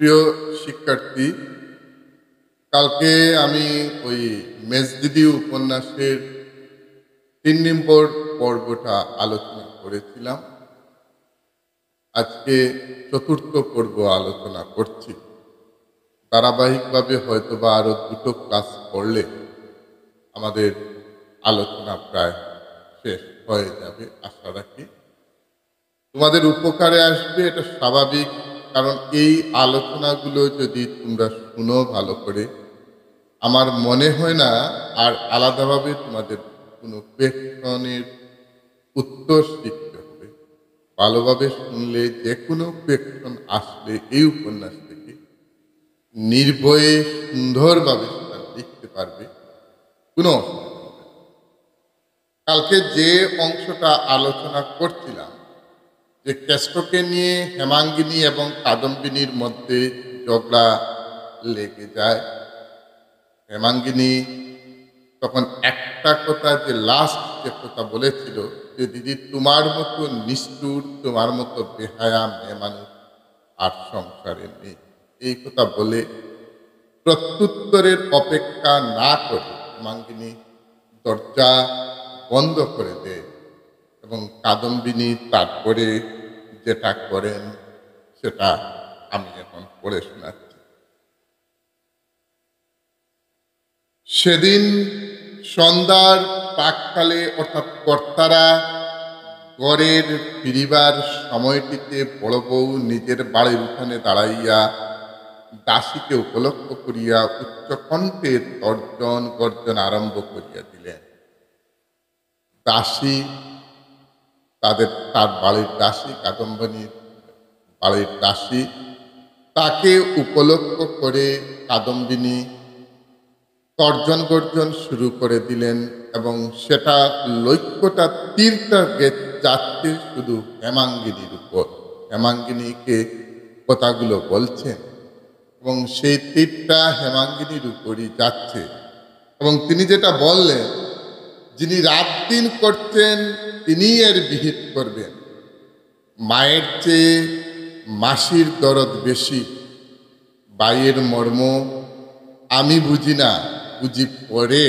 প্রিয় শিক্ষার্থী, কালকে আমি ওই মেজদিদি উপন্যাসের ৩ নম্বর পর্বটা আলোচনা করেছিলাম। আজকে ৪র্থ পর্ব আলোচনা করছি। ধারাবাহিকভাবে হয়তোবা আরো ২টো ক্লাস করলে আমাদের আলোচনা প্রায় শেষ হয়ে যাবে আশা রাখি। তোমাদের উপকারে আসবে, এটা স্বাভাবিক। কারণ এই আলোচনাগুলো যদি তোমরা শুনো ভালো করে, আমার মনে হয় না আর আলাদাভাবে তোমাদের কোনো কোয়েশ্চনের উত্তর শিখতে হবে। ভালোভাবে শুনলে যে কোনো কোয়েশ্চন আসলে এই উপন্যাস থেকে নির্ভয়ে সুন্দরভাবে সেটা লিখতে পারবে, কোনো অসুবিধা হবে না। কালকে যে অংশটা আলোচনা করছিলাম, যে কেষ্টকে নিয়ে হেমাঙ্গিনী এবং কাদম্বিনীর মধ্যে ঝগড়া লেগে যায়। হেমাঙ্গিনী তখন একটা কথা, যে লাস্ট যে কথা বলেছিল, যে দিদি তোমার মতো নিষ্ঠুর, তোমার মতো বেহায়া মেয়ে মানুষ আর সংসারে নেই, এই কথা বলে প্রত্যুত্তরের অপেক্ষা না করে হেমাঙ্গিনী দরজা বন্ধ করে দেয় এবং কাদম্বিনী তারপরে যেটা করেন সেটা আমি এখন পড়ে শোনাচ্ছি। সেদিন সন্ধ্যার প্রাক্কালে, অর্থাৎ কর্তারা ঘরের ফিরিবার সময়টিতে বড় বউ নিজের বাড়ির উঠানে দাঁড়াইয়া দাসীকে উপলক্ষ করিয়া উচ্চকণ্ঠে তর্জন গর্জন আরম্ভ করিয়া দিলেন। দাসী, তার বাড়ির দাসী, কাদম্বিনীর বাড়ির দাসী, তাকে উপলক্ষ করে কাদম্বিনী তর্জন গর্জন শুরু করে দিলেন এবং সেটা লক্ষ্যটা তীরটা যাচ্ছে শুধু হেমাঙ্গিনীর উপর। হেমাঙ্গিনীকে কথাগুলো বলছেন এবং সেই তীরটা হেমাঙ্গিনীর উপরই যাচ্ছে। এবং তিনি যেটা বললেন, যিনি রাত দিন করছেন তিনি এর বিহিত করবেন। মায়ের চেয়ে মাসির দরদ বেশি, বাইয়ের মর্ম আমি বুঝি না, বুঝি পরে।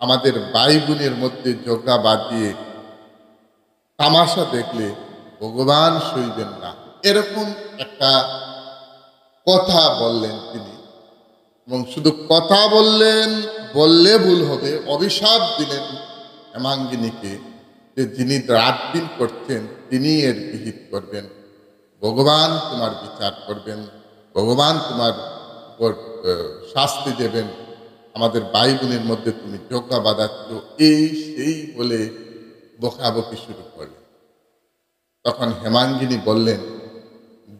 আমাদের ভাই বোনের মধ্যে ঝগড়া বাঁধিয়ে তামাশা দেখলে ভগবান সইবেন না, এরকম একটা কথা বললেন তিনি। এবং শুধু কথা বললেন, বললে ভুল হবে, অভিশাপ দিলেন হেমাঙ্গিনীকে, যে যিনি রাত দিন করছেন তিনি এর বিহিত করবেন। ভগবান তোমার বিচার করবেন, ভগবান তোমার উপর শাস্তি দেবেন। আমাদের ভাই বোনের মধ্যে তুমি ঝগড়া বাঁধাচ্ছ, এই সেই বলে বকাবকি শুরু করলেন। তখন হেমাঙ্গিনী বললেন,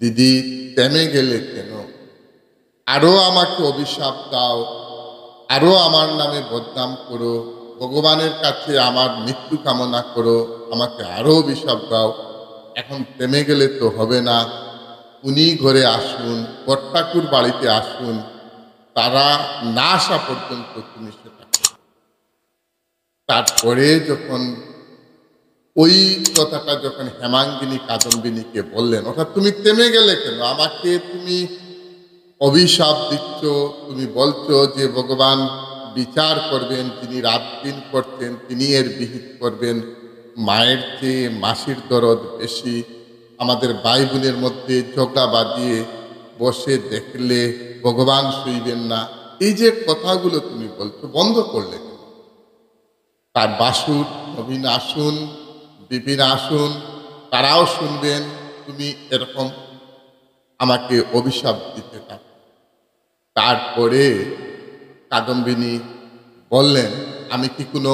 দিদি থেমে গেলে কেন? আরো আমাকে অভিশাপ দাও, আরো আমার নামে বদনাম করো, ভগবানের কাছে আমার মৃত্যু কামনা করো, আমাকে আরো অভিশাপ দাও। এখন থেমে গেলে তো হবে না। উনি ঘরে আসুন, কর্তাকুর বাড়িতে আসুন, তারা না আসা পর্যন্ত তুমি সেটা করো। তারপরে যখন ওই কথাটা যখন হেমাঙ্গিনী কাদম্বিনীকে বললেন, অর্থাৎ তুমি থেমে গেলে কেন, আমাকে তুমি অভিশাপ দিচ্ছ, তুমি বলছো যে ভগবান বিচার করবেন, যিনি রাত দিন করছেন তিনি এর বিহিত করবেন। মায়ের চেয়ে মাসির দরদ বেশি, আমাদের ভাই বোনের মধ্যে ঝগড়া বাঁধিয়ে বসে দেখলে ভগবান সইবেন না, এই যে কথাগুলো তুমি বলছো বন্ধ করলে। তার বাসুর নবীন আসুন, বিপিন আসুন, তারাও শুনবেন তুমি এরকম আমাকে অভিশাপ দিতে থাকো। তারপরে কাদম্বিনী বললেন, আমি কি কোনো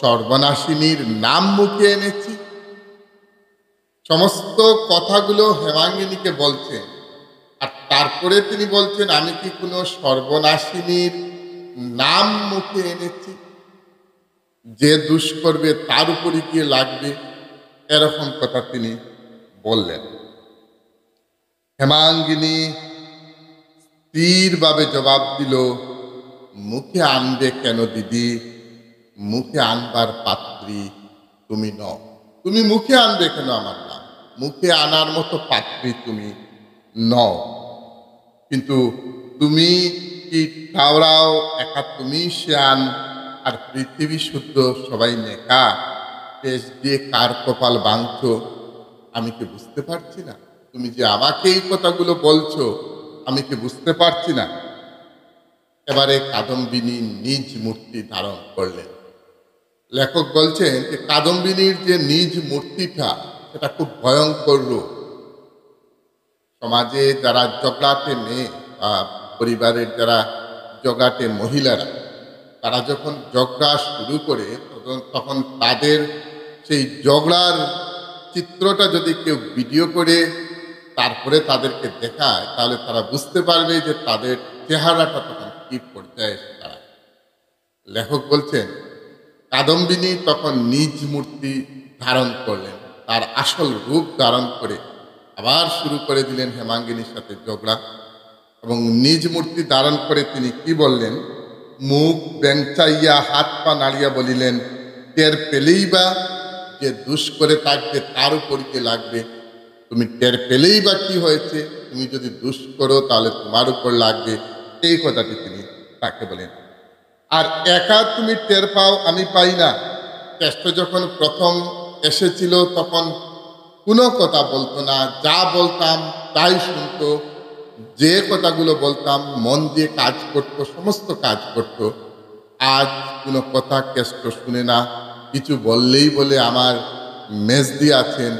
সর্বনাশিনীর নাম মুখে এনেছি? সমস্ত কথাগুলো হেমাঙ্গিনীকে বলছেন, আর তারপরে তিনি বলছেন, আমি কি কোনো সর্বনাশিনীর নাম মুখে এনেছি? যে দুষ করবে তার উপরে গিয়ে লাগবে, এরকম কথা তিনি বললেন। হেমাঙ্গিনী স্থিরভাবে জবাব দিল, মুখে আনবে কেন দিদি? মুখে আনবার পাত্রী তুমি নও। তুমি মুখে আনবে কেন আমার নাম? মুখে আনার মতো পাত্রী তুমি নও। কিন্তু তুমি কি ঠাওরাও, একা তুমি শিয়ান, আর পৃথিবী শুদ্ধ সবাই নেকা, দেশ দিয়ে কার কপাল ভাঙছো আমি কি বুঝতে পারছি না? তুমি যে আমাকে এই কথাগুলো বলছো আমি কি বুঝতে পারছি না? এবারে কাদম্বিনী নিজ মূর্তি ধারণ করলেন। লেখক বলছেন যে কাদম্বিনীর যে নিজ মূর্তিটা সেটা খুব ভয়ঙ্কর রূপ। সমাজে যারা জগলাটে মেয়ে বা পরিবারের যারা জগাটে মহিলারা, তারা যখন ঝগড়া শুরু করে তখন তাদের সেই ঝগড়ার চিত্রটা যদি কেউ ভিডিও করে তারপরে তাদেরকে দেখায়, তাহলে তারা বুঝতে পারবে যে তাদের চেহারাটা তখন কি পর্যায়ে এসে দাঁড়ায়। লেখক বলছেন কাদম্বিনী তখন নিজ মূর্তি ধারণ করলেন, তার আসল রূপ ধারণ করে আবার শুরু করে দিলেন হেমাঙ্গিনীর সাথে ঝগড়া। এবং নিজ মূর্তি ধারণ করে তিনি কি বললেন, মুখ ব্যাংচাইয়া হাত পা নাড়িয়া বলিলেন, টের পেলেই বা যে দুষ করে থাকবে তার উপর কে লাগবে? তুমি টের পেলেই বা কি হয়েছে? তুমি যদি দুষ করো তাহলে তোমার উপর লাগবে। এই কথাটি তিনি তাকে বলেন। আর একা তুমি টের পাও, আমি পাই না। কেষ্ট যখন প্রথম এসেছিল তখন কোনো কথা বলতো না, যা বলতাম তাই শুনতো, যে কথাগুলো বলতাম মন দিয়ে কাজ করতো, সমস্ত কাজ করতো। আজ কোনো কথা কেষ্ট শুনে না, কিছু বললেই বলে আমার মেজদি আছেন।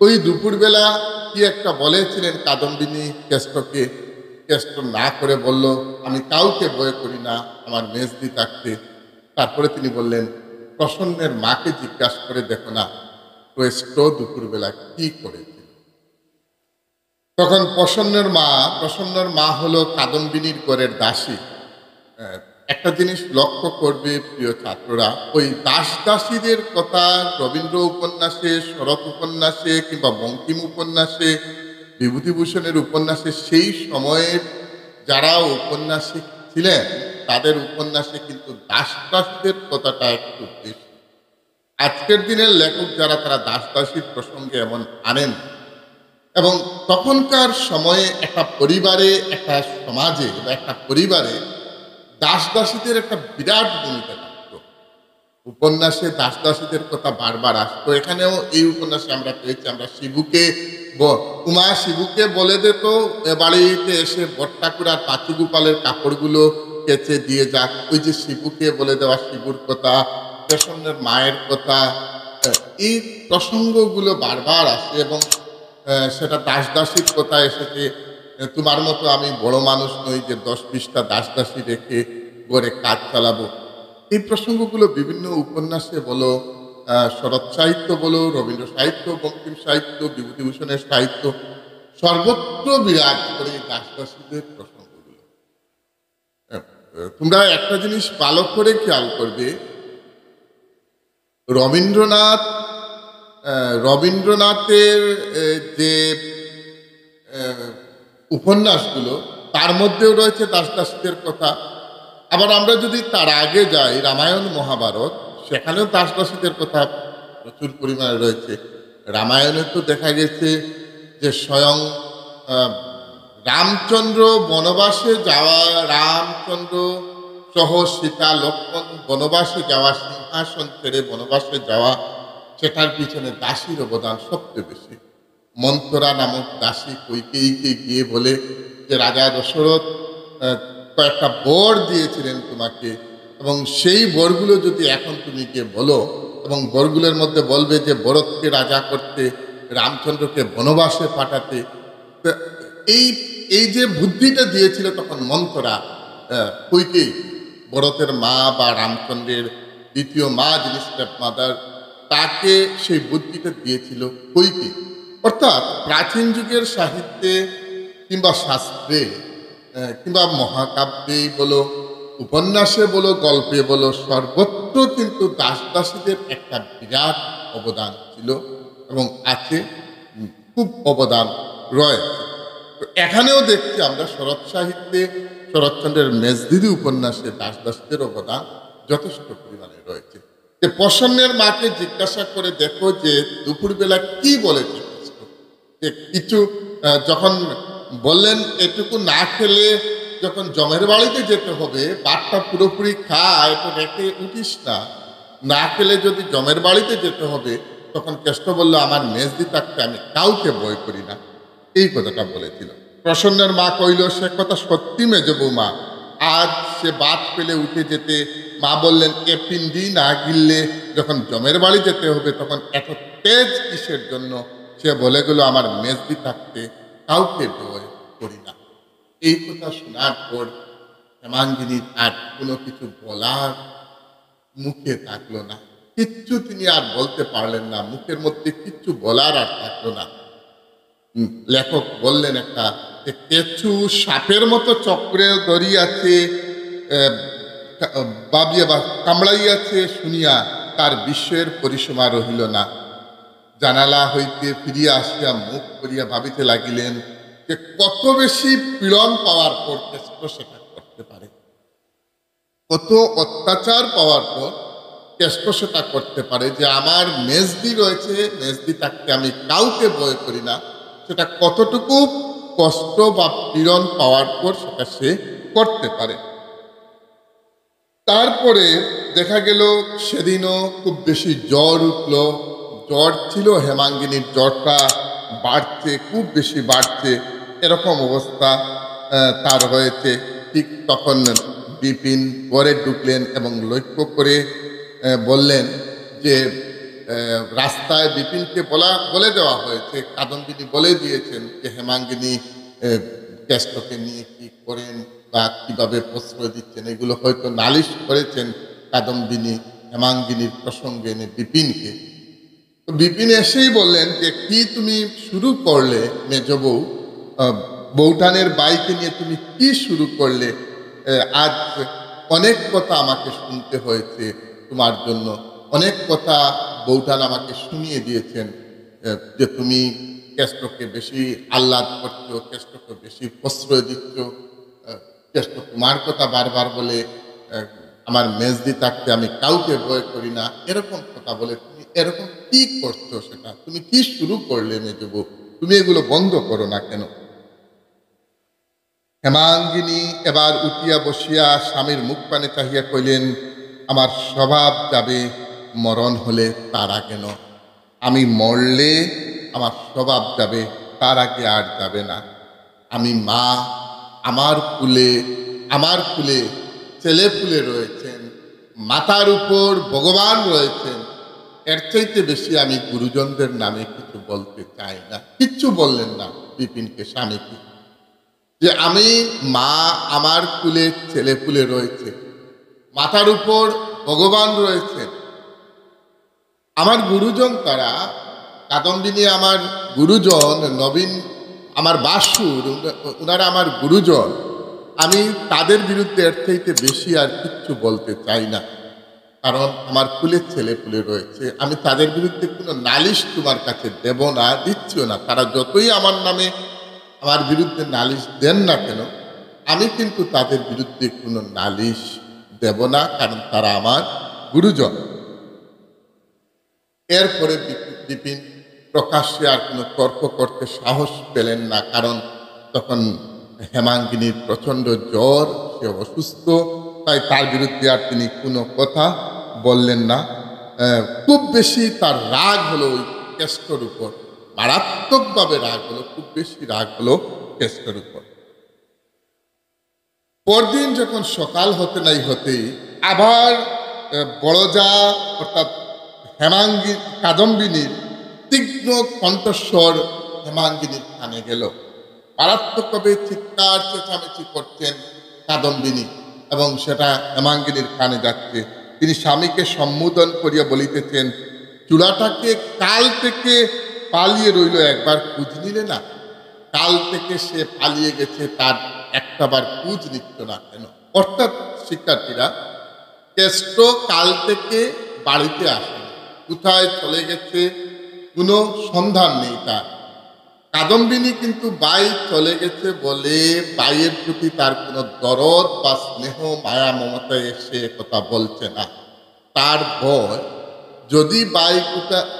ওই দুপুরবেলা কি একটা বলেছিলেন কাদম্বিনী কেষ্টকে, কেষ্ট না করে বলল আমি কাউকে ভয় করি না, আমার মেজদি থাকতে। তারপরে তিনি বললেন প্রসন্নের মাকে জিজ্ঞাসা করে দেখো না কেষ্ট দুপুরবেলা কি করেছিল। তখন প্রসন্নের মা হলো কাদম্বিনীর ঘরের দাসী। একটা জিনিস লক্ষ্য করবে প্রিয় ছাত্ররা, ওই দাস দাসীদের কথা রবীন্দ্র উপন্যাসে, শরৎ উপন্যাসে কিংবা বঙ্কিম উপন্যাসে, বিভূতিভূষণের উপন্যাসে সেই সময়ের যারা ঔপন্যাসিক ছিলেন তাদের উপন্যাসে কিন্তু দাস দাসীদের কথাটা একটু বেশি। আজকের দিনের লেখক যারা তারা দাস দাসীর প্রসঙ্গে এমন আনেন। এবং তখনকার সময়ে একটা পরিবারে, একটা সমাজে বা একটা পরিবারে দাস দাসীদের একটা বিরাট ভূমিকা থাকতো। উপন্যাসে দাস দাসীদের কথা বারবার আসতো। এখানেও এই উপন্যাসে আমরা পেয়েছি, আমরা শিবুকে উমা শিবুকে বলে দিত বাড়িতে এসে বট্টাকুড়ার পাঁচুগোপালের কাপড়গুলো কেচে দিয়ে যাক। ওই যে শিবুকে বলে দেওয়া, শিবুর কথা, প্রসন্নের মায়ের কথা, এই প্রসঙ্গগুলো বারবার আসে। এবং সেটা দাস দাসীর কথা এসেছে, তোমার মতো আমি বড় মানুষ নই যে 10-20টা দাস দাসী রেখে গড়ে কাজ চালাবো। এই প্রসঙ্গগুলো বিভিন্ন উপন্যাসে বলো, শরৎ সাহিত্য বলো, রবীন্দ্র সাহিত্য, বঙ্কিম সাহিত্য, বিভূতিভূষণের সাহিত্য, সর্বত্র বিরাজ করে এই দাস দাসীদের প্রসঙ্গগুলো। তোমরা একটা জিনিস ভালো করে খেয়াল করবে, রবীন্দ্রনাথের যে উপন্যাসগুলো তার মধ্যেও রয়েছে দাস দাসীদের কথা। আবার আমরা যদি তার আগে যাই, রামায়ণ মহাভারত, সেখানেও দাস দাসীদের কথা প্রচুর পরিমাণে রয়েছে। রামায়ণে তো দেখা গেছে যে স্বয়ং রামচন্দ্র বনবাসে যাওয়া, রামচন্দ্র সহ সীতা লক্ষ্মণ বনবাসে যাওয়া, সিংহাসন ছেড়ে বনবাসে যাওয়া, সেটার পিছনে দাসীর অবদান সবচেয়ে বেশি। মন্থরা নামক দাসী কৈকেয়ীকে গিয়ে বলে যে রাজা দশরথ কয়েকটা বর দিয়েছিলেন তোমাকে, এবং সেই বরগুলো যদি এখন তুমি গিয়ে বলো, এবং বরগুলোর মধ্যে বলবে যে ভরতকে রাজা করতে, রামচন্দ্রকে বনবাসে পাঠাতে। এই এই যে বুদ্ধিটা দিয়েছিল তখন মন্থরা কৈকেয়ী, ভরতের মা বা রামচন্দ্রের দ্বিতীয় মা, যিনি স্টেপ মাদার, তাকে সেই বুদ্ধিটা দিয়েছিল কৈকেয়ী। অর্থাৎ প্রাচীন যুগের সাহিত্যে কিংবা শাস্ত্রে কিংবা মহাকাব্যেই বলো, উপন্যাসে বলো, গল্পে বলো, সর্বত্র কিন্তু দাস দাসীদের একটা বিরাট অবদান ছিল এবং আছে, খুব অবদান রয়েছে। তো এখানেও দেখছি আমরা শরৎ সাহিত্যে, শরৎচন্দ্রের মেজদিদি উপন্যাসে দাস দাসীদের অবদান যথেষ্ট পরিমাণে রয়েছে। যে প্রসন্নের মাকে জিজ্ঞাসা করে দেখো যে দুপুরবেলা কি বলেছে, যে কিছু যখন বললেন এটুকু না খেলে যখন জমের বাড়িতে যেতে হবে, ভাতটা পুরোপুরি খা, এটা রেখে উঠিস না, না খেলে যদি জমের বাড়িতে যেতে হবে, তখন কেষ্ট বলল আমার মেজদি থাকতে আমি কাউকে ভয় করি না। এই কথাটা বলেছিল। প্রসন্নের মা কইল সে কথা সত্যি মেজ বৌমা। আজ সে বাদ পেলে উঠে যেতে। মা বললেন এ পিণ্ডি না গিললে যখন জমের বাড়ি যেতে হবে তখন এত তেজ কিসের জন্য? সে বলে গেল আমার মেজদি থাকতে কাউকে ভয় করি না। এই কথা শোনার পর হেমাঙ্গিনীর আর কোনো কিছু বলার মুখে থাকলো না, কিচ্ছু তিনি আর বলতে পারলেন না, মুখের মধ্যে কিচ্ছু বলার আর থাকলো না। লেখক বললেন একটা যে কেঁচু সাপের মতো চক্রে ধরিয়াছে, বাবিয়া বা কামড়াইয়াছে শুনিয়া তার বিশ্বের পরিসীমা রহিল না। জানালা হইতে ফিরিয়া আসিয়া মুখ করিয়া ভাবিতে লাগিলেন যে কত বেশি পীড়ন পাওয়ার পর কেষ্ট সেটা করতে পারে, কত অত্যাচার পাওয়ার পর কেষ্ট সেটা করতে পারে, যে আমার মেজদি রয়েছে, মেজদি থাকতে আমি কাউকে ভয় করি না, সেটা কতটুকু কষ্ট বা পীড়ন পাওয়ার পর সেটা সে করতে পারে। তারপরে দেখা গেল সেদিনও খুব বেশি জ্বর উঠল, জ্বর ছিল হেমাঙ্গিনীর, জ্বরটা বাড়ছে, খুব বেশি বাড়ছে, এরকম অবস্থা তার হয়েছে। ঠিক তখন বিপিন ঘরে ঢুকলেন এবং লক্ষ্য করে বললেন যে রাস্তায় বিপিনকে বলে দেওয়া হয়েছে, কাদম্বিনী বলে দিয়েছেন যে হেমাঙ্গিনী কেষ্টকে নিয়ে কি করেন বা কিভাবে প্রশ্রয় দিচ্ছেন, এগুলো হয়তো নালিশ করেছেন কাদম্বিনী হেমাঙ্গিনীর প্রসঙ্গে এনে বিপিনকে। তো বিপিন এসেই বললেন যে কি তুমি শুরু করলে মেজ বউ, বৌঠানের বাইকে নিয়ে তুমি কি শুরু করলে? আজ অনেক কথা আমাকে শুনতে হয়েছে তোমার জন্য, অনেক কথা বৌঠান আমাকে শুনিয়ে দিয়েছেন, যে তুমি কেষ্টকে বেশি আহ্লাদ করছো, কেষ্টকে বেশি প্রশ্রয় দিচ্ছ, কেষ্ট তোমার কথা বারবার বলে আমার মেজদি থাকতে আমি কাউকে ভয় করি না, এরকম কথা বলে তুমি এরকম কি করছো? সেটা তুমি কি শুরু করলে মেজবু? তুমি এগুলো বন্ধ করো না কেন? হেমাঙ্গিনী এবার উঠিয়া বসিয়া স্বামীর মুখ পানে চাহিয়া কইলেন আমার স্বভাব যাবে, মরণ হলে তার আগে ন, আমি মরলে আমার স্বভাব যাবে, তার আগে আর যাবে না। আমি মা, আমার কুলে ছেলে পুলে রয়েছেন, মাথার উপর ভগবান রয়েছেন, এর চাইতে বেশি আমি গুরুজনদের নামে কিছু বলতে চাই না। কিচ্ছু বললেন না বিপিনকে, স্বামীকে, যে আমি মা, আমার কুলে ছেলে পুলে রয়েছে, মাথার উপর ভগবান রয়েছেন, আমার গুরুজন তারা, কাদম্বিনী আমার গুরুজন, নবীন আমার বাসুর, ওনারা আমার গুরুজন, আমি তাদের বিরুদ্ধে এর চাইতে বেশি আর কিচ্ছু বলতে চাই না, কারণ আমার কুলের ছেলে পুলে রয়েছে, আমি তাদের বিরুদ্ধে কোনো নালিশ তোমার কাছে দেব না, দিচ্ছিও না। তারা যতই আমার নামে আমার বিরুদ্ধে নালিশ দেন না কেন, আমি কিন্তু তাদের বিরুদ্ধে কোনো নালিশ দেব না, কারণ তারা আমার গুরুজন। এরপরে বিপিন প্রকাশ্যে আর কোনো তর্ক করতে সাহস পেলেন না, কারণ তখন হেমাঙ্গিনীর প্রচণ্ড জ্বর, সে অসুস্থ, তাই তার বিরুদ্ধে আর তিনি কোনো কথা বললেন না। খুব বেশি তার রাগ হলো ওই কেষ্টর উপর, মারাত্মকভাবে রাগ হলো, খুব বেশি রাগ হলো কেষ্টর উপর। পরদিন যখন সকাল হতে নাই হতেই আবার বড়জা অর্থাৎ কাদম্বিনীর তীক্ষ্ণ কণ্ঠস্বর হেমাঙ্গিনীর কানে গেল। মারাত্মকভাবে চিৎকার চেঁচামেচি করছেন কাদম্বিনী এবং সেটা হেমাঙ্গিনীর কানে যাচ্ছে। তিনি স্বামীকে সম্বোধন করিয়া বলিতেছেন চূড়াটাকে কাল থেকে পালিয়ে রইল, একবার খোঁজ নিলে না? কাল থেকে সে পালিয়ে গেছে, তার একটাবার খোঁজ নিচ্ছ না কেন? অর্থাৎ শিক্ষার্থীরা, কেষ্ট কাল থেকে বাড়িতে আসেনি, কোথায় চলে গেছে কোনো সন্ধান নেই তার। কাদম্বিনী কিন্তু বাই চলে গেছে বলে বাইয়ের প্রতি তার কোনো দরদ বা স্নেহ মায়া মমতা এসে কথা বলছে না। তার ভয় যদি বাই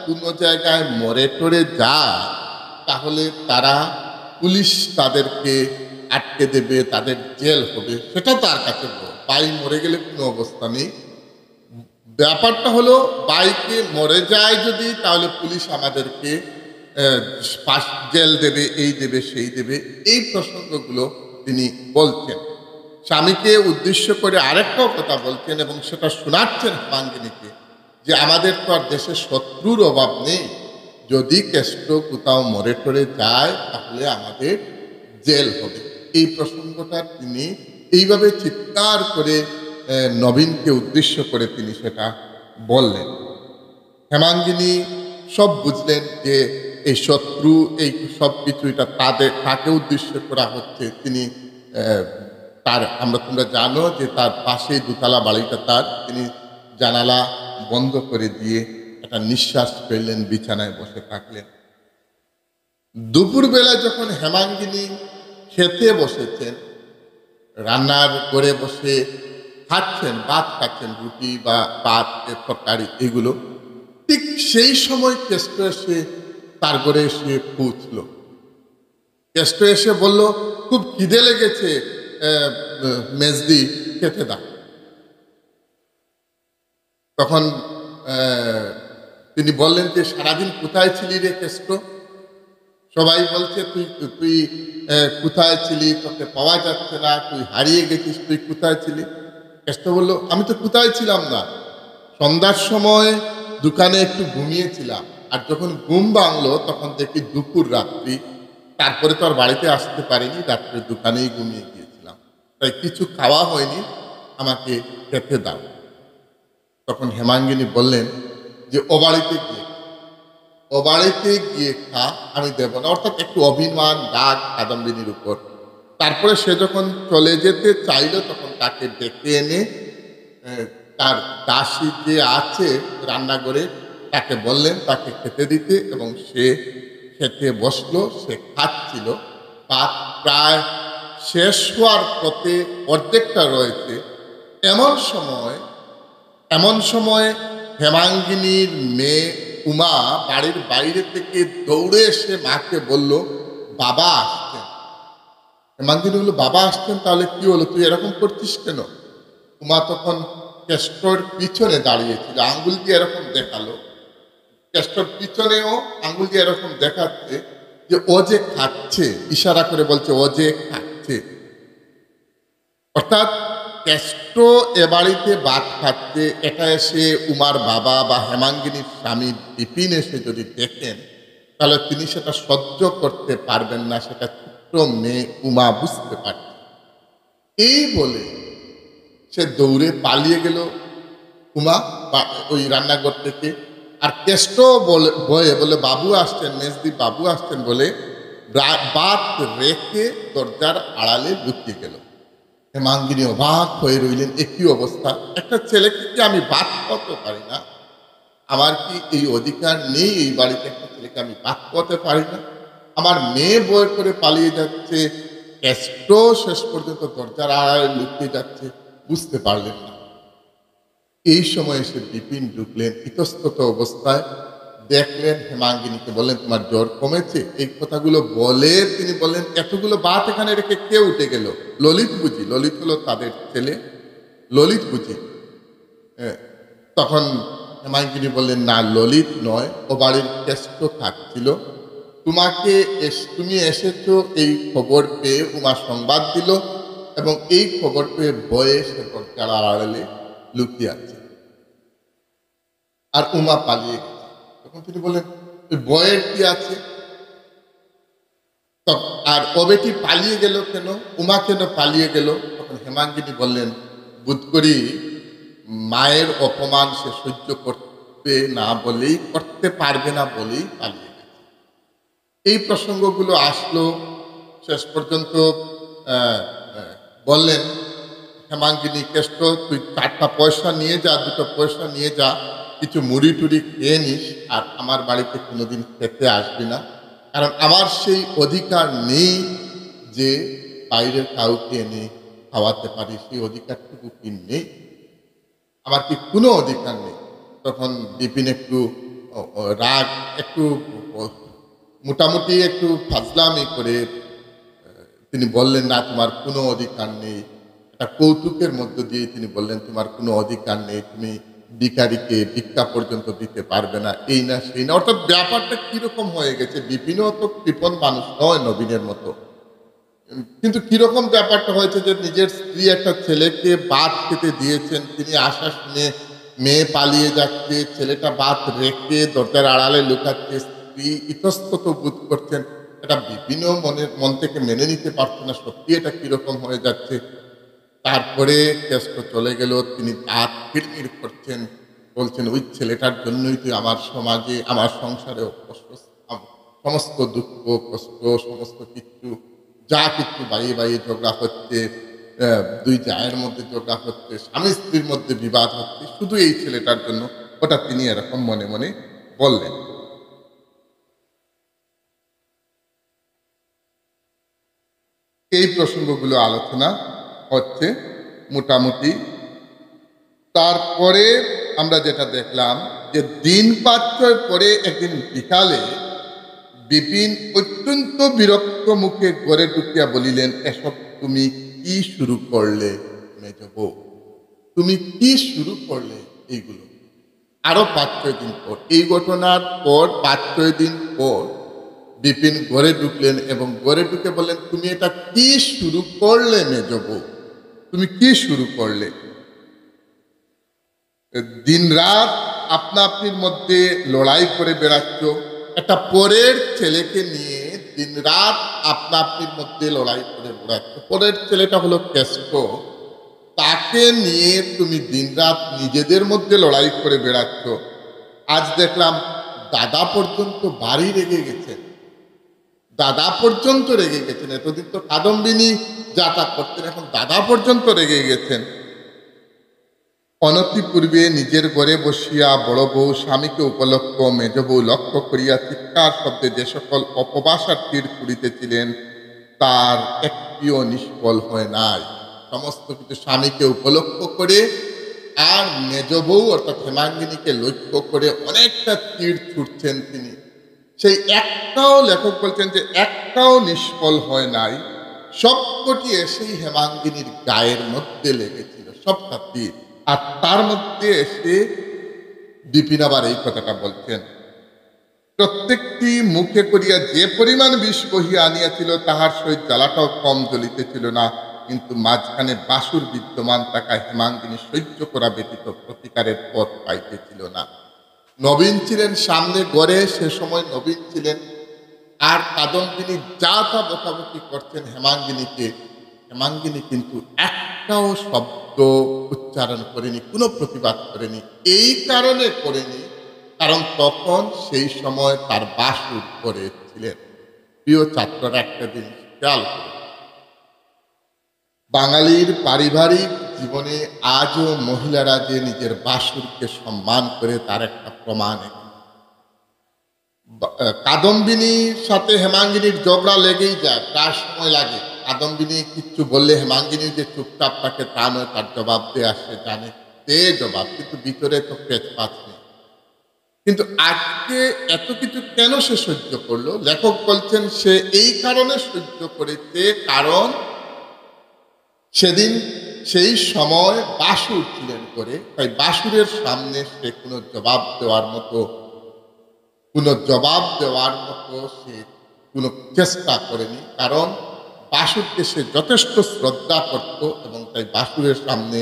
কোনো জায়গায় মরে টরে যায় তাহলে তারা পুলিশ তাদেরকে আটকে দেবে, তাদের জেল হবে, সেটা তার কাছে বড়। বাই মরে গেলে কোনো অবস্থা নেই। ব্যাপারটা হলো বাইকে মরে যায় যদি, তাহলে পুলিশ আমাদেরকে জেল দেবে, এই দেবে, সেই দেবে। এই প্রসঙ্গগুলো তিনি বলছেন। স্বামীকে উদ্দেশ্য করে আরেকটাও কথা বলছেন এবং সেটা শোনাচ্ছেন হেমাঙ্গিনীকে, যে আমাদের তো আর দেশে শত্রুর অভাব নেই, যদি কেষ্ট কোথাও মরে টরে যায় তাহলে আমাদের জেল হবে। এই প্রসঙ্গটা তিনি এইভাবে চিৎকার করে নবীনকে উদ্দেশ্য করে তিনি সেটা বললেন। হেমাঙ্গিনী সব বুঝলেন যে এই শত্রু, এই সব কিছু এটা তাকে উদ্দেশ্য করা হচ্ছে। তিনি তোমরা জানো যে তার পাশেই দোতলা বাড়িটা তার। তিনি জানালা বন্ধ করে দিয়ে একটা নিঃশ্বাস ফেললেন, বিছানায় বসে থাকলেন। দুপুরবেলা যখন হেমাঙ্গিনী খেতে বসেছেন, রান্নার করে বসে খাচ্ছেন, ভাত খাচ্ছেন, রুটি বা ভাত, তরকারি, এগুলো, ঠিক সেই সময় কেষ্ট এসে তার ঘরে এসে পৌঁছল। কেষ্ট এসে বলল, খুব খিদে লেগেছে মেজদি, খেতে দাও। তখন তিনি বললেন যে সারাদিন কোথায় ছিলি রে কেষ্ট? সবাই বলছে তুই কোথায় ছিলি, তোকে পাওয়া যাচ্ছে না, তুই হারিয়ে গেছিস, তুই কোথায় ছিলি? কেষ্ট বলল, আমি তো কোথায় ছিলাম না, সন্ধ্যার সময় দোকানে একটু ঘুমিয়েছিলাম, আর যখন ঘুম ভাঙলো তখন দেখি দুপুর রাত্রি, তারপরে তো আর বাড়িতে আসতে পারিনি, রাত্রে দোকানেই ঘুমিয়ে গিয়েছিলাম, তাই কিছু খাওয়া হয়নি, আমাকে খেতে দাও। তখন হেমাঙ্গিনী বললেন যে ও বাড়িতে গিয়ে খা, আমি দেব না। অর্থাৎ একটু অভিমান, রাগ কাদম্বিনীর উপর। তারপরে সে যখন চলে যেতে চাইল তখন তাকে ডেকে এনে তার দাসী যে আছে রান্নাঘরে তাকে বললেন তাকে খেতে দিতে, এবং সে খেতে বসলো। সে খাচ্ছিল, ভাত প্রায় শেষ হওয়ার পথে, অর্ধেকটা রয়েছে। এমন সময় হেমাঙ্গিনীর মেয়ে উমা বাড়ির বাইরে থেকে দৌড়ে এসে মাকে বলল, বাবা আসছেন। হেমাঙ্গিনী বলল, বাবা আসছেন, তাহলে কি হলো, তুই এরকম করছিস কেন? উমা তখন কেষ্টর পিছনে দাঁড়িয়েছিল, আঙ্গুল দিয়ে এরকম দেখালো। কেষ্টর পিছনেও আঙ্গুল দিয়ে এরকম দেখাচ্ছে যে ও যে খাচ্ছে, ইশারা করে বলছে ও যে খাচ্ছে। অর্থাৎ কেষ্ট এ বাড়িতে ভাত খাচ্ছে, এটা এসে উমার বাবা বা হেমাঙ্গিনীর স্বামী বিপিন এসে যদি দেখেন, তাহলে তিনি সেটা সহ্য করতে পারবেন না, সেটা ছোট্ট মেয়ে উমা বুঝতে পারছে। এই বলে সে দৌড়ে পালিয়ে গেল উমা ওই রান্নাঘর থেকে। আর কেষ্ট বলে বাবু আসছেন, মেজদি বাবু আসছেন বলে ভাত রেখে দরজার আড়ালে লুকিয়ে গেল। হেমাঙ্গিনী অবাক হয়ে রইলেন, একই অবস্থা, একটা ছেলেকে কি আমি ভাত খাওয়াতে পারি না? আমার কি এই অধিকার নেই এই বাড়িতে একটা ছেলেকে আমি ভাত খাওয়াতে পারি না? আমার মেয়ে বই করে পালিয়ে যাচ্ছে, কেষ্ট শেষ পর্যন্ত দরজার আড়ালে লুকিয়ে যাচ্ছে, বুঝতে পারলেন না। এই সময় এসে বিপিন ঢুকলেন ইতস্তত অবস্থায়, দেখলেন হেমাঙ্গিনীকে, বললেন তোমার জ্বর কমেছে? এই কথাগুলো বলে তিনি বললেন, এতগুলো ভাত এখানে রেখে কে উঠে গেল? ললিত বুঝি? ললিত হলো তাদের ছেলে, ললিত বুঝি? তখন হেমাঙ্গিনী বললেন, না ললিত নয়, ও বাড়ির কেষ্ট থাকছিল, তুমি এসেছো এই খবর পেয়ে উমা সংবাদ দিল, এবং এই খবর পেয়ে ভয়ে সে দরজার আড়ালে লুকিয়ে আছে, আর উমা পালিয়ে গেছে। তখন তিনি বললেন, ওই বয়ের কি আছে? আর ও বেটি পালিয়ে গেল কেন, উমা কেন পালিয়ে গেল? তখন হেমাঙ্গিনী বললেন, বোধ করি মায়ের অপমান সে সহ্য করতে পারবে না বলেই পালিয়ে গেছে। এই প্রসঙ্গগুলো আসলো। শেষ পর্যন্ত বললেন হেমাঙ্গিনী, কেষ্ট তুই 4টা পয়সা নিয়ে যা, 2টো পয়সা নিয়ে যা, কিছু মুড়ি টুড়ি খেয়ে নিস, আর আমার বাড়িতে কোনোদিন খেতে আসবি না, কারণ আমার সেই অধিকার নেই যে বাইরের কাউকে এনে খাওয়াতে পারি, সেই অধিকারটুকু কি নেই, আমার কি কোনো অধিকার নেই। তখন বিপিন একটু রাগ, একটু মোটামুটি একটু ফাজলামি করে তিনি বললেন, না, তোমার কোনো অধিকার নেই। একটা কৌতুকের মধ্য দিয়ে তিনি বললেন, তোমার কোনো অধিকার নেই, তুমি ভিখারিকে ভিক্ষা পর্যন্ত দিতে পারবে না, এই না সেই না। অর্থাৎ ব্যাপারটা কিরকম হয়ে গেছে, বিপিনও তো কৃপণ মানুষ নয় নবীনের মতো, কিন্তু কিরকম ব্যাপারটা হয়েছে যে নিজের স্ত্রী একটা ছেলেকে ভাত খেতে দিয়েছেন, তিনি আশা শুনে মেয়ে পালিয়ে যাচ্ছে, ছেলেটা ভাত রেখে দরজার আড়ালে লুকাচ্ছে, স্ত্রী ইতস্তত বোধ করছেন। এটা বিভিন্ন মন থেকে মেনে নিতে পারছে না, সত্যি এটা কিরকম হয়ে যাচ্ছে। তারপরে কেষ্ট চলে গেল, তিনি দাঁত কিরমির করছেন, বলছেন, ওই ছেলেটার জন্যই তুই আমার সমাজে, আমার সংসারে সমস্ত দুঃখ কষ্ট সমস্ত কিছু, যা কিছু বাইয়ে বাইয়ে ঝগড়া হচ্ছে, দুই জায়ের মধ্যে ঝগড়া হচ্ছে, স্বামী স্ত্রীর মধ্যে বিবাদ হচ্ছে, শুধু এই ছেলেটার জন্য। ওটা তিনি এরকম মনে মনে বললেন। এই প্রসঙ্গগুলো আলোচনা হচ্ছে মোটামুটি। তারপরে আমরা যেটা দেখলাম যে দিন ৫-৬ পরে একদিন বিকালে বিপিন অত্যন্ত বিরক্ত মুখে ঘরে ঢুকিয়া বলিলেন, এসব তুমি কি শুরু করলে মেজ বউ? তুমি কি শুরু করলে এইগুলো? আরো ৫-৬ দিন পর, এই ঘটনার পর ৫-৬ দিন পর বিপিন ঘরে ঢুকলেন এবং ঘরে ঢুকে বললেন, তুমি এটা কি শুরু করলে মেজ বউ? তুমি কি শুরু করলে? দিন রাত আপনা আপনির মধ্যে লড়াই করে বেড়াচ্ছ, একটা পরের ছেলেকে নিয়ে দিন রাত আপনা আপনির মধ্যে লড়াই করে বেড়াচ্ছ। পরের ছেলেটা হলো কেষ্ট, তাকে নিয়ে তুমি দিন রাত নিজেদের মধ্যে লড়াই করে বেড়াচ্ছ। আজ দেখলাম দাদা পর্যন্ত বাড়ি রেগে গেছেন, দাদা পর্যন্ত রেগে গেছেন। এতদিন তো কাদম্বিনী যা তা করতেন, এখন দাদা পর্যন্ত রেগে গেছেন। অনতি পূর্বে নিজের ঘরে বসিয়া বড় বউ স্বামীকে উপলক্ষ মেজ বউ লক্ষ্য করিয়া চিৎকার শব্দে যে সকল অপবাসার তীর ছুড়িতেছিলেন, তার একটিও নিষ্ফল হয় নাই। সমস্ত কিছু স্বামীকে উপলক্ষ করে আর মেজ বউ অর্থাৎ হেমাঙ্গিনীকে লক্ষ্য করে অনেকটা তীর ছুটছেন তিনি। সেই একটাও, লেখক বলছেন যে একটাও নিষ্ফল হয় নাই, সবকটি এসেই হেমাঙ্গিনীর গায়ের মধ্যে লেগেছিল, সবটা তীর। আর তার মধ্যে এসে বিপিন আবার এই কথাটা বলছেন, প্রত্যেকটি মুখে করিয়া যে পরিমাণ বিষ বহিয়া আনিয়াছিল, তাহার সহিত জ্বালাটাও কম জ্বলিতেছিল না, কিন্তু মাঝখানে বাসুর বিদ্যমান থাকা হেমাঙ্গিনী সহ্য করা ব্যতীত প্রতিকারের পথ পাইতেছিল না। নবীন ছিলেন সামনে গড়ে, সে সময় নবীন ছিলেন, আর কাদম্বিনী যা তা বকাবকি করছেন হেমাঙ্গিনীকে, হেমাঙ্গিনী কিন্তু একটাও শব্দ উচ্চারণ করেনি, কোনো প্রতিবাদ করেনি। এই কারণে করেনি কারণ তখন সেই সময় তার বাসুর করে ছিলেন। প্রিয় ছাত্ররা, একটা জিনিস খেয়াল করে, বাঙালির পারিবারিক জীবনে আজও মহিলারা যে নিজের বাসুরকে সম্মান করে তার একটা প্রমাণ। কাদম্বিনীর সাথে হেমাঙ্গিনীর ঝগড়া লেগেই যায়, প্রায় সময় লাগে। কাদম্বিনী কিচ্ছু বললে হেমাঙ্গিনী যে চুপচাপ থাকে তা নয়, তার জবাব দিয়ে আসে, জানে দে জবাব, কিন্তু ভিতরে তো পেঁচপাচ নেই। কিন্তু আজকে এত কিছু কেন সে সহ্য করলো? লেখক বলছেন সে এই কারণে সহ্য করেছে, কারণ সেদিন সেই সময় বাসুর ছিলেন করে, তাই বাসুরের সামনে সে কোনো জবাব দেওয়ার মতো সে কোনো চেষ্টা করেনি। কারণ বাসুরকে সে যথেষ্ট শ্রদ্ধা করত এবং তাই বাসুরের সামনে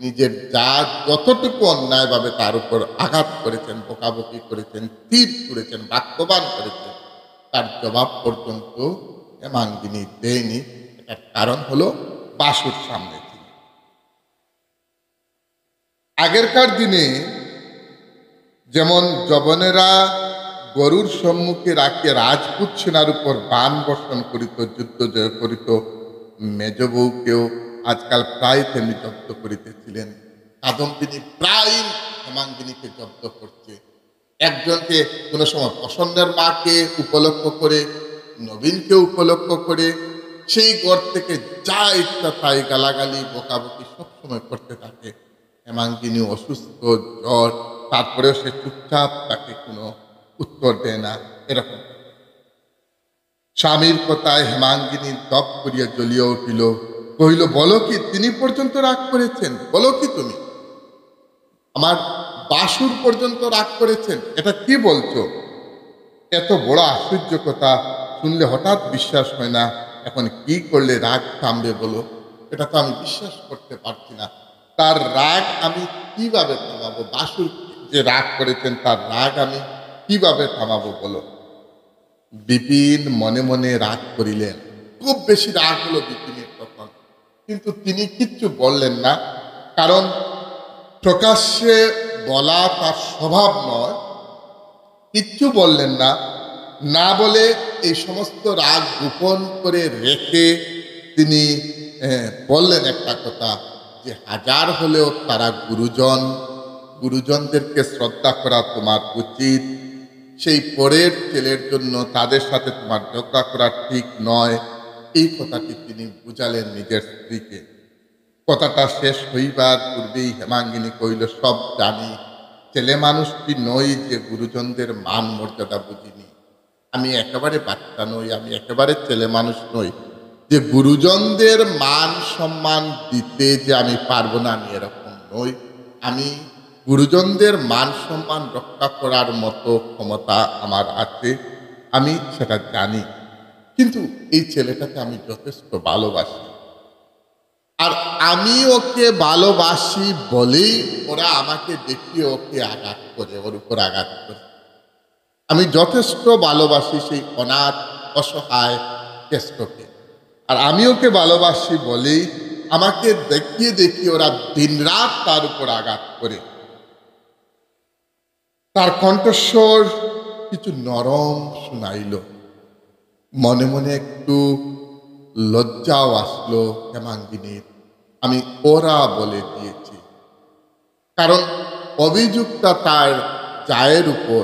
নিজের যা যতটুকু অন্যায়ভাবে তার উপর আঘাত করেছেন, বকাবকি করেছেন, তীর ছুঁড়েছেন, বাক্যবান করেছেন, তার জবাব পর্যন্ত হেমাঙ্গিনী দেয়নি। এটার কারণ হলো বাসুর সামনে ছিল। আগেরকার দিনে যেমন যবনেরা গরুর সম্মুখে রাখিয়া রাজপুত সেনার উপর বাণ বর্ষণ করিত, যুদ্ধ জয় করিত, মেজ বউকেও আজকাল প্রায় তেমনি জব্দ করিতেছিলেন। কাদম্বিনী প্রায় হেমাঙ্গিনীকে জব্দ করছে। একজনকে কোনো সময় প্রসন্নের মাকে উপলক্ষ করে, নবীনকে উপলক্ষ করে সেই ঘর থেকে যা ইচ্ছা তাই গালাগালি বকাবকি সবসময় করতে থাকে। হেমাঙ্গিনী অসুস্থ, জ্বর, তারপরেও সে চুপচাপ, তাকে কোনো উত্তর দেয় না। এরকম স্বামীর কথায় হেমাঙ্গিনী দপ করিয়া জ্বলিয়া উঠিল, কহিল, বলো কি, তিনি পর্যন্ত রাগ করেছেন? বলো কি তুমি? আমার বাসুর পর্যন্ত রাগ করেছেন? এটা কি বলছো? এত বড় আশ্চর্য কথা শুনলে হঠাৎ বিশ্বাস হয় না। এখন কি করলে রাগ থামবে বলো? এটা তো আমি বিশ্বাস করতে পারছি না। তার রাগ আমি কিভাবে থামাবো? বাসুর যে রাগ করেছেন তার রাগ আমি কিভাবে থামাবো বলো? বিপিন মনে মনে রাগ করিলেন। খুব বেশি রাগ হলো বিপিনের তখন, কিন্তু তিনি কিচ্ছু বললেন না। কারণ প্রকাশ্যে বলা তার স্বভাব নয়। কিচ্ছু বললেন না। না বলে এই সমস্ত রাগ গোপন করে রেখে তিনি বললেন একটা কথা, যে হাজার হলেও তারা গুরুজন, গুরুজনদেরকে শ্রদ্ধা করা তোমার উচিত। সেই পরের ছেলের জন্য তাদের সাথে তোমার ঝগড়া করা ঠিক নয়। এই কথাটি তিনি বুঝালেন নিজের স্ত্রীকে। কথাটা শেষ হইবার পূর্বেই হেমাঙ্গিনী কহিল, সব জানি, ছেলে মানুষটি নই যে গুরুজনদের মান মর্যাদা বুঝিনি। আমি একেবারে বাচ্চা নই, আমি একেবারে ছেলে মানুষ নই যে গুরুজনদের মান সম্মান দিতে যে আমি পারবো না, আমি এরকম নই। আমি গুরুজনদের মান সম্মান রক্ষা করার মতো ক্ষমতা আমার আছে, আমি সেটা জানি। কিন্তু এই ছেলেটাকে আমি যথেষ্ট ভালোবাসি, আর আমি ওকে ভালোবাসি বলেই ওরা আমাকে দেখিয়ে ওকে আঘাত করে, ওর উপর আঘাত করে। আমি যথেষ্ট ভালোবাসি সেই অনাথ অসহায় কেষ্টকে, আর আমি ওকে ভালোবাসি বলেই আমাকে দেখিয়ে দেখিয়ে ওরা দিনরাত তার উপর আঘাত করে। তার কণ্ঠস্বর কিছু নরম শোনাইল। মনে মনে একটু লজ্জাও আসলো হেমাঙ্গিনীর। আমি ওরা বলে দিয়েছি, কারণ অভিযোগটা তার জায়ের উপর।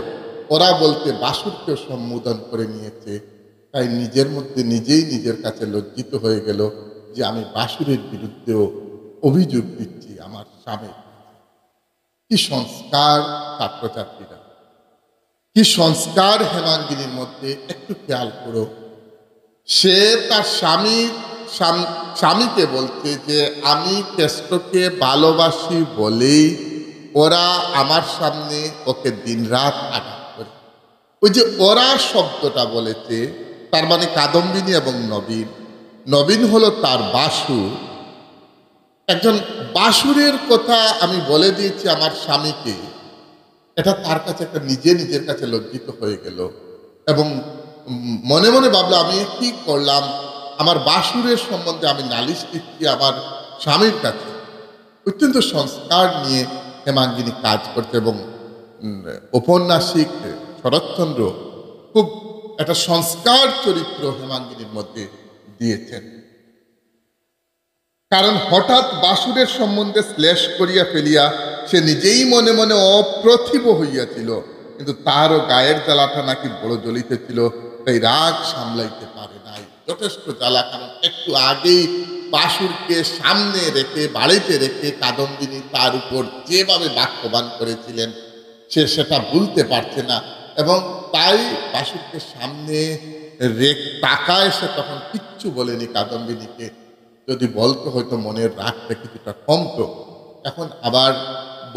ওরা বলতে বাসুরকে সম্বোধন করে নিয়েছে, তাই নিজের মধ্যে নিজেই নিজের কাছে লজ্জিত হয়ে গেল যে আমি বাসুরের বিরুদ্ধেও অভিযোগ দিচ্ছি আমার স্বামী। কি সংস্কার ছাত্রছাত্রীরা, কি সংস্কার হেমাঙ্গিনীর মধ্যে, একটু খেয়াল করো। সে তার স্বামীকে বলছে যে আমি কেষ্টকে ভালোবাসি বলেই ওরা আমার সামনে ওকে দিনরাত আঘাত করে। ওই যে ওরা শব্দটা বলেছে, তার মানে কাদম্বিনী এবং নবীন। নবীন হলো তার বাসুর। একজন বাসুরের কথা আমি বলে দিয়েছি আমার স্বামীকে, এটা তার কাছে একটা নিজের কাছে লজ্জিত হয়ে গেল এবং মনে মনে ভাবলো, আমি কি করলাম? আমার বাসুরের সম্বন্ধে আমি নালিশ দিচ্ছি আমার স্বামীর কাছে। অত্যন্ত সংস্কার নিয়ে হেমাঙ্গিনী কাজ করছে এবং ঔপন্যাসিক শরৎচন্দ্র খুব একটা সংস্কার চরিত্র হেমাঙ্গিনীর মধ্যে দিয়েছেন। কারণ হঠাৎ বাসুরের সম্বন্ধে শ্লেষ করিয়া ফেলিয়া সে নিজেই মনে মনে অপ্রতিভ হইয়াছিল, কিন্তু তারও গায়ের জ্বালাটা নাকি বড় জ্বলিতেছিল, তাই রাগ সামলাইতে পারে নাই। যথেষ্ট জ্বালা, কারণ একটু আগেই বাসুরকে সামনে রেখে, বাড়িতে রেখে কাদম্বিনী তার উপর যেভাবে বাক্যবান করেছিলেন, সে সেটা ভুলতে পারছে না। এবং তাই বাসুরকে সামনে তাকায়, সে তখন কিচ্ছু বলেনি কাদম্বিনীকে। যদি বলতো হয়তো মনের রাগটা কিছুটা কমতো। এখন আবার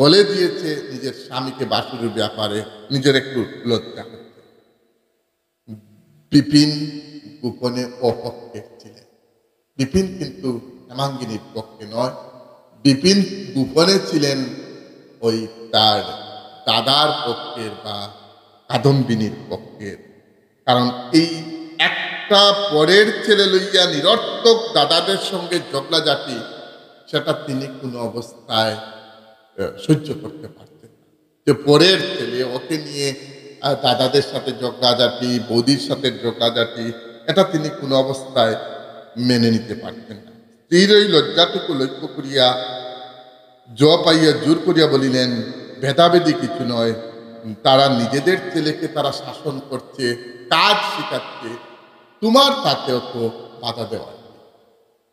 বলে দিয়েছে নিজের স্বামীকে বাসুরের ব্যাপারে, নিজের একটু লজ্জা হচ্ছে। বিপিন গোপনে অপক্ষে ছিলেন। বিপিন কিন্তু হেমাঙ্গিনীর পক্ষে নয়, বিপিন গোপনে ছিলেন ওই তার দাদার পক্ষের বা কাদম্বিনীর পক্ষের। কারণ এই একটা পরের ছেলে লইয়া নিরর্থক দাদাদের সঙ্গে ঝগড়াঝাটি, সেটা তিনি কোনো অবস্থায় সহ্য করতে পারতেন না। যে পরের ছেলে, ওকে নিয়ে দাদাদের সাথে ঝগড়াঝাটি, বৌদির সাথে ঝগড়াঝাটি, এটা তিনি কোনো অবস্থায় মেনে নিতে পারতেন না। স্ত্রীর ওই লজ্জাটুকু লক্ষ্য করিয়া পাইয়া জোর করিয়া বলিলেন, ভেদাভেদি কিছু নয়, তারা নিজেদের ছেলেকে তারা শাসন করছে, কাজ শিখাচ্ছে, তোমার তাতেও তো বাধা দেওয়া।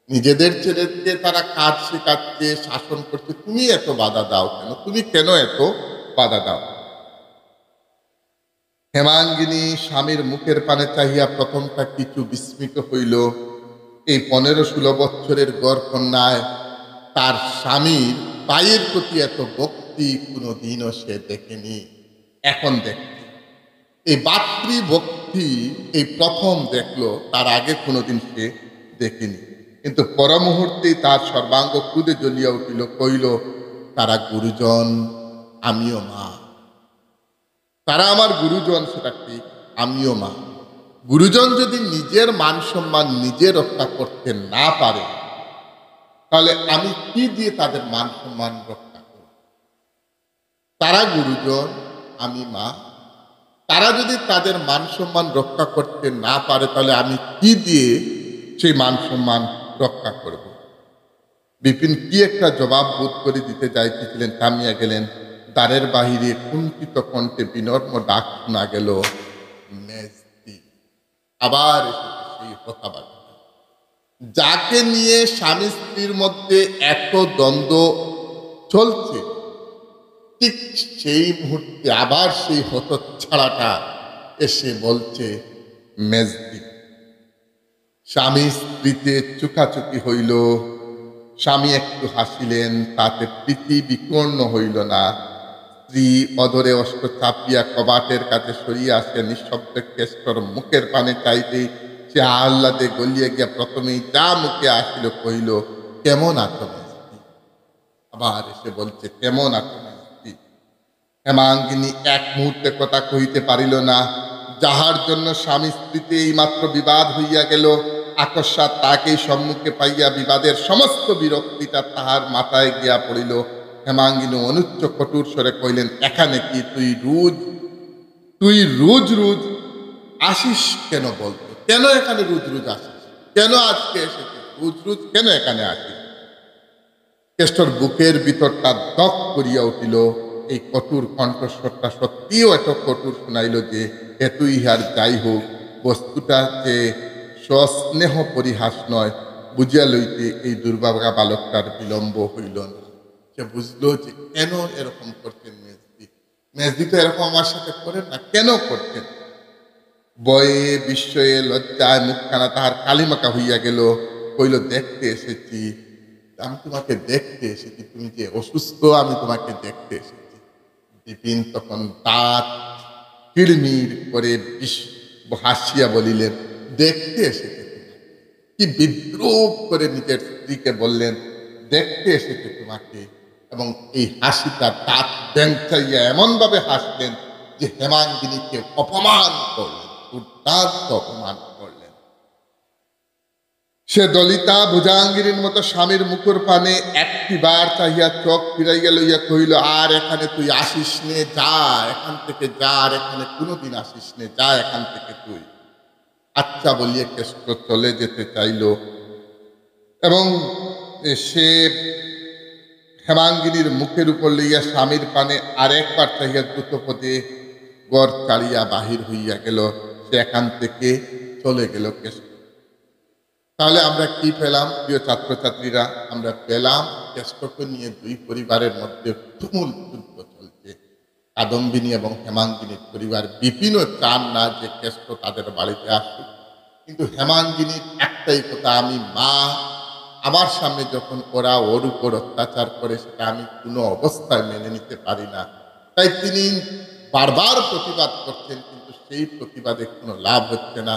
নিজেদের ছেলেকে তারা কাজ শেখাচ্ছে, শাসন করছে, তুমি এত বাধা দাও কেন? তুমি কেন এত বাধা দাও? হেমাঙ্গিনী স্বামীর মুখের পানে চাহিয়া প্রথমটা কিছু বিস্মিত হইল। এই 15-16 বৎসরের গড় কন্যায় তার স্বামীর পায়ের প্রতি এত ভক্তি কোনোদিনও সে দেখেনি। এখন দেখছে এই ভাতৃভক্তি এই প্রথম দেখলো, তার আগে কোনোদিন সে দেখেনি। কিন্তু পর মুহূর্তেই তার সর্বাঙ্গ ক্রোধে জ্বলিয়া উঠিল, কইল, তারা গুরুজন, আমিও মা। তারা আমার গুরুজন, সেটা ঠিক, আমিও মা। গুরুজন যদি নিজের মান সম্মান নিজে রক্ষা করতে না পারে, তাহলে আমি কি দিয়ে তাদের মান সম্মান রক্ষা করব? তারা গুরুজন, আমি মা। তারা যদি তাদের মান সম্মান রক্ষা করতে না পারে, তাহলে আমি কি দিয়ে সেই মান সম্মান রক্ষা করব? বিপিন কি একটা জবাব বোধ করে দিতে যাইতেছিলেন, থামিয়া গেলেন। দ্বারের বাহিরে কুণ্ঠিত কণ্ঠে বিনম্র ডাক শোনা গেল, মেজদি। আবার এসেছে সেই কথাবার্তা, যাকে নিয়ে স্বামী স্ত্রীর মধ্যে এত দ্বন্দ্ব চলছে, ঠিক সেই মুহূর্তে আবার সেই হতচ্ছাড়াটা এসে বলছে, মেজদি। স্বামী স্ত্রীতে চুকাচুকি হইল। স্বামী একটু হাসিলেন, তাতে প্রীতি বিকর্ণ হইল না। স্ত্রী অধরে অস্ত্র চাপিয়া কবাটের কাছে সরিয়া আসে, নিঃশব্দে কেষ্টর মুখের পানে চাইতে সে আহ্লাদে গলিয়ে গিয়া প্রথমেই যা মুখে আসিল কহিল, কেমন আছো মেজদি? আবার এসে বলছে, কেমন আছো মেজদি? হেমাঙ্গিনী এক মুহূর্তে কথা কহিতে পারিল না। যাহার জন্য স্বামী স্ত্রীতে এই মাত্র বিবাদ হইয়া গেল, আকস্মাৎ তাকেই সম্মুখে পাইয়া বিবাদের সমস্ত বিরক্তিটা তাহার মাথায় গিয়া পড়িল। হেমাঙ্গিনী অনুচ্চ কটুর স্বরে কইলেন, এখানে কি তুই রোজ রোজ আসিস কেন? বলতো, কেন এখানে রোজ রোজ আসিস? কেন আজকে এসেছিস? রোজ রোজ কেন এখানে আসিস? কেষ্টর বুকের ভিতরটা দক করিয়া উঠিল। এই কটুর কণ্ঠস্বরটা সত্যিও এত কটুর শোনাইল যে, এতই ইহার যাই হোক, বস্তুটা যে সস্নেহ পরিহাস নয়, বুঝিয়া লইতে এই দুর্ভাগা বালকটার বিলম্ব হইল না। সে বুঝলো যে কেন এরকম করতেন মেজদি। মেজদি তো এরকম আমার সাথে করেন না, কেন করতেন? বয়ে বিস্ময়ে লজ্জায় মুখখানা তাহার কালিমাকা হইয়া গেল। কইল, দেখতে এসেছি, আমি তোমাকে দেখতে এসেছি, তুমি যে অসুস্থ, আমি তোমাকে দেখতে এসেছি। বিপিন তখন দাঁত কিড়মিড় করে হাসিয়া বলিলেন, দেখতে এসেছে? কি বিদ্রুপ করে নিজের স্ত্রীকে বললেন, দেখতে এসেছে তোমাকে। এবং এই হাসিটা দাঁত ব্যাংচাইয়া এমনভাবে হাসলেন যে হেমাঙ্গিনীকে অপমান করলেন, দুর্দান্ত অপমান করলেন। সে দলিতা ভুজাঙ্গিনীর মতো স্বামীর মুখের পানে একটিবার চাহিয়া চোখ ফিরাইয়া লইয়া কহিল, আর এখানে তুই আসিস নে, যা এখান থেকে, যা, আর এখানে কোনোদিন আসিস নে, যা এখান থেকে তুই। আচ্ছা বলিয়া কেষ্ট চলে যেতে চাইল এবং সে হেমাঙ্গিনীর মুখের উপর লইয়া স্বামীর পানে আরেকবার চাহিয়া দ্রুতপদে গড় চালিয়া বাহির হইয়া গেল। সে এখান থেকে চলে গেল কেষ্ট। তাহলে আমরা কি পেলাম প্রিয় ছাত্রছাত্রীরা? আমরা পেলাম কেষ্টকে নিয়ে দুই পরিবারের মধ্যে তুমুল যুদ্ধ চলছে। কাদম্বিনী এবং হেমাঙ্গিনীর পরিবার বিপিনও চান না যে কেষ্ট তাদের বাড়িতে আসুক, কিন্তু হেমাঙ্গিনীর একটাই কথা, আমি মা, আমার সামনে যখন ওরা ওর উপর অত্যাচার করে সেটা আমি কোনো অবস্থায় মেনে নিতে পারি না। তাই তিনি বারবার প্রতিবাদ করছেন, কিন্তু সেই প্রতিবাদে কোনো লাভ হচ্ছে না।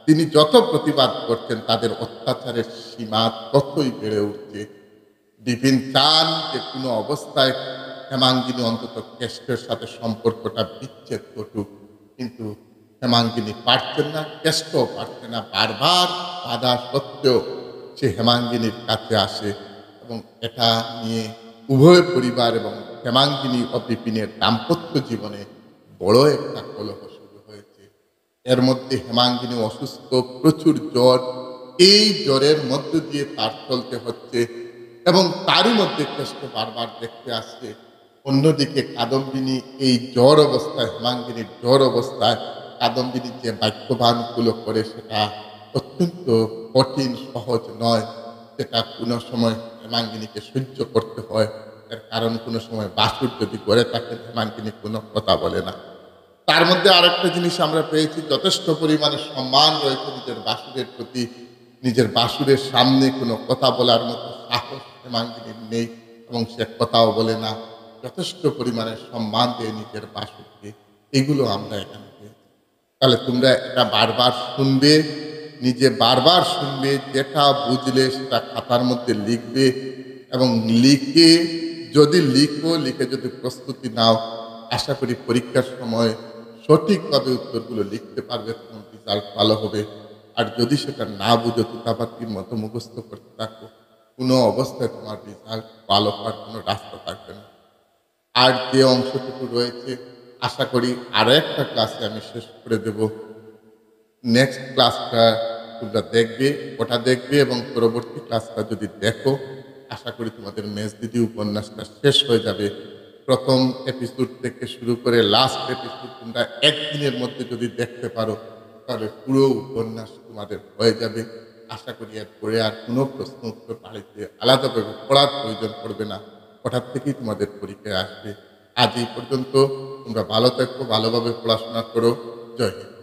তিনি যত প্রতিবাদ করছেন তাদের অত্যাচারের সীমা ততই বেড়ে উঠছে। বিপিন চান যে কোনো অবস্থায় হেমাঙ্গিনী অন্তত কেষ্টের সাথে সম্পর্কটা বিচ্ছেদ ঘটুক, কিন্তু হেমাঙ্গিনী পারছেন না, কেষ্টও পারছে না। বারবার বাধা সত্ত্বেও সে হেমাঙ্গিনীর কাছে আসে এবং এটা নিয়ে উভয় পরিবার এবং হেমাঙ্গিনী ও বিপিনের দাম্পত্য জীবনে বড় একটা কলহ শুরু হয়েছে। এর মধ্যে হেমাঙ্গিনী অসুস্থ, প্রচুর জ্বর। এই জ্বরের মধ্য দিয়ে তার চলতে হচ্ছে এবং তারই মধ্যে কেষ্ট বারবার দেখতে আসছে। অন্যদিকে কাদম্বিনী এই জ্বর অবস্থায়, হেমাঙ্গিনীর জ্বর অবস্থায় কাদম্বিনী যে বাক্যবানগুলো করে সেটা অত্যন্ত কঠিন, সহজ নয়। সেটা কোনো সময় হেমাঙ্গিনীকে সহ্য করতে হয়। এর কারণ কোনো সময় বাসুর যদি করে থাকে, হেমাঙ্গিনী কোনো কথা বলে না। তার মধ্যে আরেকটা জিনিস আমরা পেয়েছি, যথেষ্ট পরিমাণে সম্মান রয়েছে নিজের বাসুরের প্রতি। নিজের বাসুরের সামনে কোনো কথা বলার মতো সাহস হেমাঙ্গিনীর নেই এবং সে কথাও বলে না। যথেষ্ট পরিমাণে সম্মান দেয় নিজের বাসুরকে। এগুলো আমরা এখানে পেয়েছি। তাহলে তোমরা এটা বারবার শুনবে, নিজে বারবার শুনবে, যেটা বুঝলে সেটা খাতার মধ্যে লিখবে এবং লিখে যদি লিখে যদি প্রস্তুতি নাও, আশা করি পরীক্ষার সময় সঠিকভাবে উত্তরগুলো লিখতে পারবে, তখন রেজাল্ট ভালো হবে। আর যদি সেটা না বুঝো তুতাপাতির মতো মুখস্থ করতে থাকো, কোনো অবস্থায় তোমার রেজাল্ট ভালো হওয়ার কোনো রাস্তা থাকবে না। আর যে অংশটুকু রয়েছে আশা করি আরো একটা ক্লাসে আমি শেষ করে দেব। নেক্সট ক্লাসটা তোমরা দেখবে, ওটা দেখবে এবং পরবর্তী ক্লাসটা যদি দেখো, আশা করি তোমাদের মেজদিদি উপন্যাসটা শেষ হয়ে যাবে। প্রথম এপিসোড থেকে শুরু করে লাস্ট এপিসোড তোমরা একদিনের মধ্যে যদি দেখতে পারো, তাহলে পুরো উপন্যাস তোমাদের হয়ে যাবে। আশা করি এরপরে আর কোনো প্রশ্ন উত্তর বাড়িতে আলাদাভাবে পড়ার প্রয়োজন পড়বে না, ওটার থেকেই তোমাদের পরীক্ষায় আসবে। আজ এই পর্যন্ত। তোমরা ভালো থাকো, ভালোভাবে পড়াশোনা করো। জয় হিন্দ।